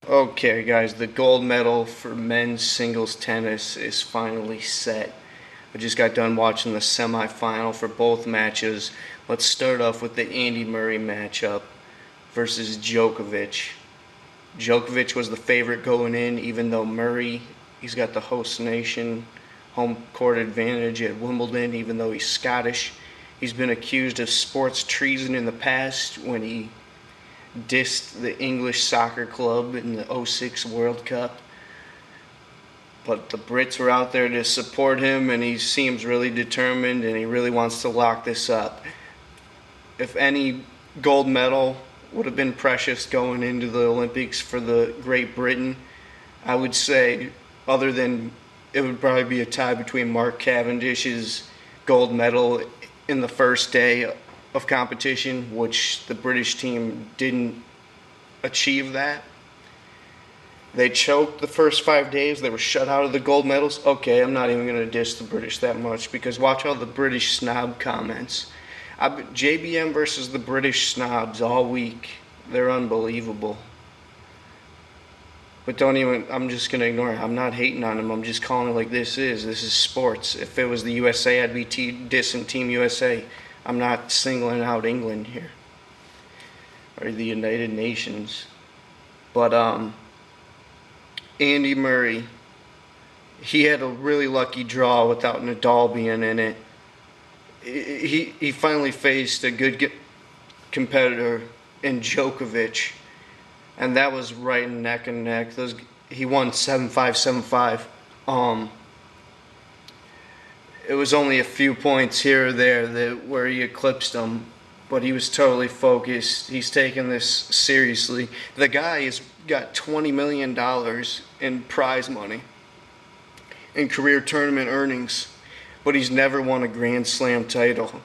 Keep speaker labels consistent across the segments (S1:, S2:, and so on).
S1: Okay, guys, the gold medal for men's singles tennis is finally set. I just got done watching the semifinal for both matches. Let's start off with the Andy Murray matchup versus Djokovic. Djokovic was the favorite going in, even though Murray, he's got the host nation home court advantage at Wimbledon, even though he's Scottish. He's been accused of sports treason in the past when he dissed the English soccer club in the '06 World Cup. But the Brits were out there to support him, and he seems really determined, and he really wants to lock this up. If any gold medal would have been precious going into the Olympics for the Great Britain, I would say, other than it would probably be a tie between Mark Cavendish's gold medal in the first day of competition, which the British team didn't achieve that. They choked the first 5 days. They were shut out of the gold medals. Okay, I'm not even going to diss the British that much because watch all the British snob comments. JBM versus the British snobs all week. They're unbelievable. But I'm just going to ignore it. I'm not hating on them. I'm just calling it like this is. This is sports. If it was the USA, I'd be dissing Team USA. I'm not singling out England here or the United Nations. But Andy Murray, he had a really lucky draw without Nadal being in it. He finally faced a good competitor in Djokovic, and that was right neck and neck. He won 7-5, 7-5. It was only a few points here or there where he eclipsed him, but he was totally focused. He's taking this seriously. The guy has got $20 million in prize money in career tournament earnings, but he's never won a Grand Slam title.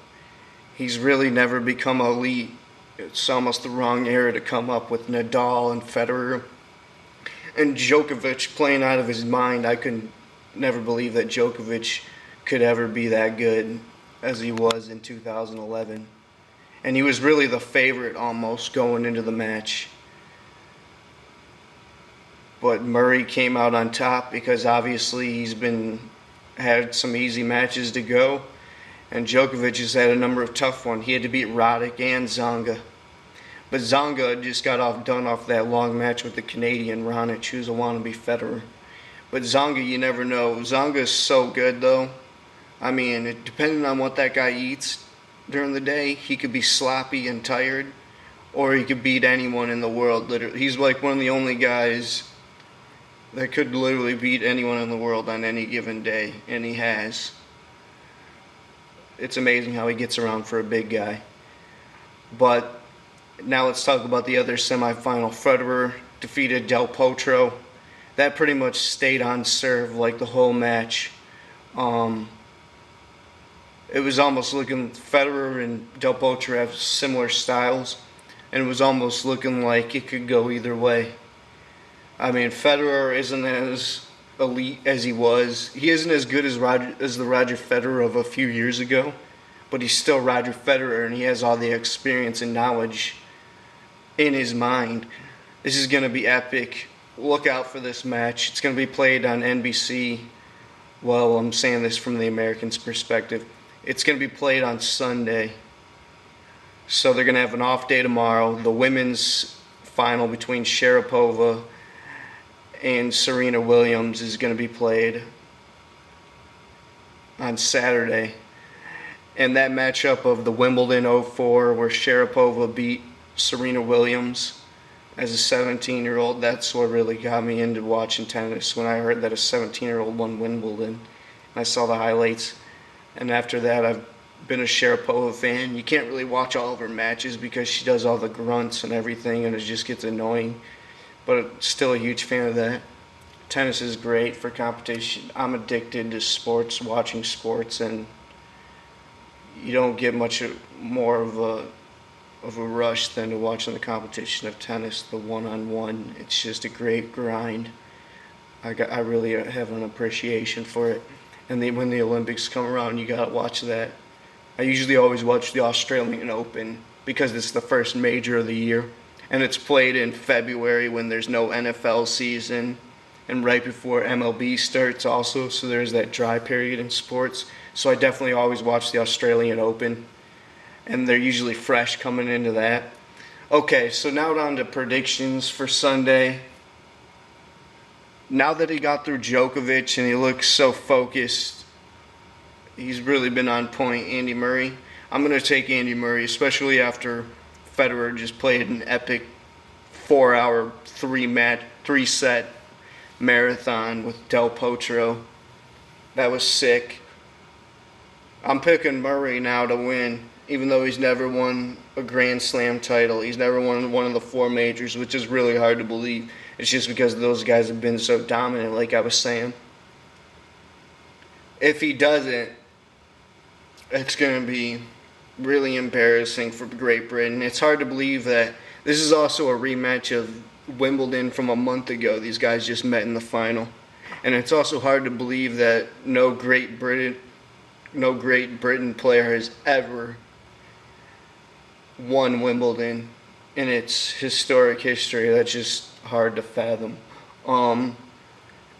S1: He's really never become elite. It's almost the wrong era to come up with Nadal and Federer. And Djokovic playing out of his mind. I could never believe that Djokovic could ever be that good as he was in 2011. And he was really the favorite almost going into the match. But Murray came out on top because obviously he's had some easy matches to go. And Djokovic has had a number of tough ones. He had to beat Roddick and Tsonga. But Tsonga just got done off that long match with the Canadian Raonic, who's a wannabe Federer. But Tsonga, you never know. Tsonga's so good, though. I mean, depending on what that guy eats during the day, he could be sloppy and tired, or he could beat anyone in the world. Literally, he's like one of the only guys that could literally beat anyone in the world on any given day, and he has. It's amazing how he gets around for a big guy. But now let's talk about the other semifinal. Federer defeated Del Potro. That pretty much stayed on serve like the whole match. It was almost looking, Federer and Del Potro have similar styles, and it was almost looking like it could go either way. I mean, Federer isn't as elite as he was. He isn't as good as the Roger Federer of a few years ago, but he's still Roger Federer, and he has all the experience and knowledge in his mind. This is going to be epic. Look out for this match. It's going to be played on NBC. Well, I'm saying this from the Americans' perspective. It's going to be played on Sunday. So they're going to have an off day tomorrow. The women's final between Sharapova and Serena Williams is going to be played on Saturday. And that matchup of the Wimbledon '04 where Sharapova beat Serena Williams as a 17-year-old, that's what really got me into watching tennis when I heard that a 17-year-old won Wimbledon. And I saw the highlights. And after that, I've been a Sharapova fan. You can't really watch all of her matches because she does all the grunts and everything, and it just gets annoying. But I'm still a huge fan of that. Tennis is great for competition. I'm addicted to sports, watching sports, and you don't get much more of a rush than to watching the competition of tennis, the one-on-one. It's just a great grind. I really have an appreciation for it. And when the Olympics come around, you gotta watch that. I usually always watch the Australian Open because it's the first major of the year. and it's played in February when there's no NFL season and right before MLB starts also, so there's that dry period in sports. So I definitely always watch the Australian Open, and they're usually fresh coming into that. Okay, so now on to predictions for Sunday. Now that he got through Djokovic and he looks so focused, he's really been on point, Andy Murray. I'm going to take Andy Murray, especially after Federer just played an epic 4-hour, 3-set marathon with Del Potro. That was sick. I'm picking Murray now to win, even though he's never won a Grand Slam title. He's never won one of the 4 majors, which is really hard to believe. It's just because those guys have been so dominant, like I was saying. If he doesn't, it's going to be really embarrassing for Great Britain. It's hard to believe that this is also a rematch of Wimbledon from a month ago. These guys just met in the final. And it's also hard to believe that no Great Britain player has ever won Wimbledon in its historic history. That's just hard to fathom.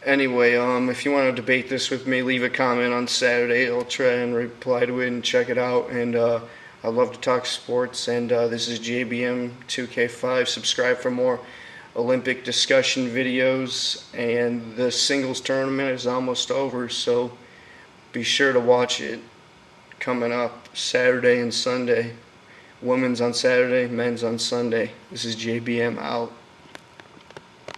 S1: Anyway, if you want to debate this with me, leave a comment on Saturday. I'll try and reply to it and check it out. And I love to talk sports. And this is JBM 2K5. Subscribe for more Olympic discussion videos. And the singles tournament is almost over, so be sure to watch it coming up Saturday and Sunday. Women's on Saturday, men's on Sunday. This is JBM out.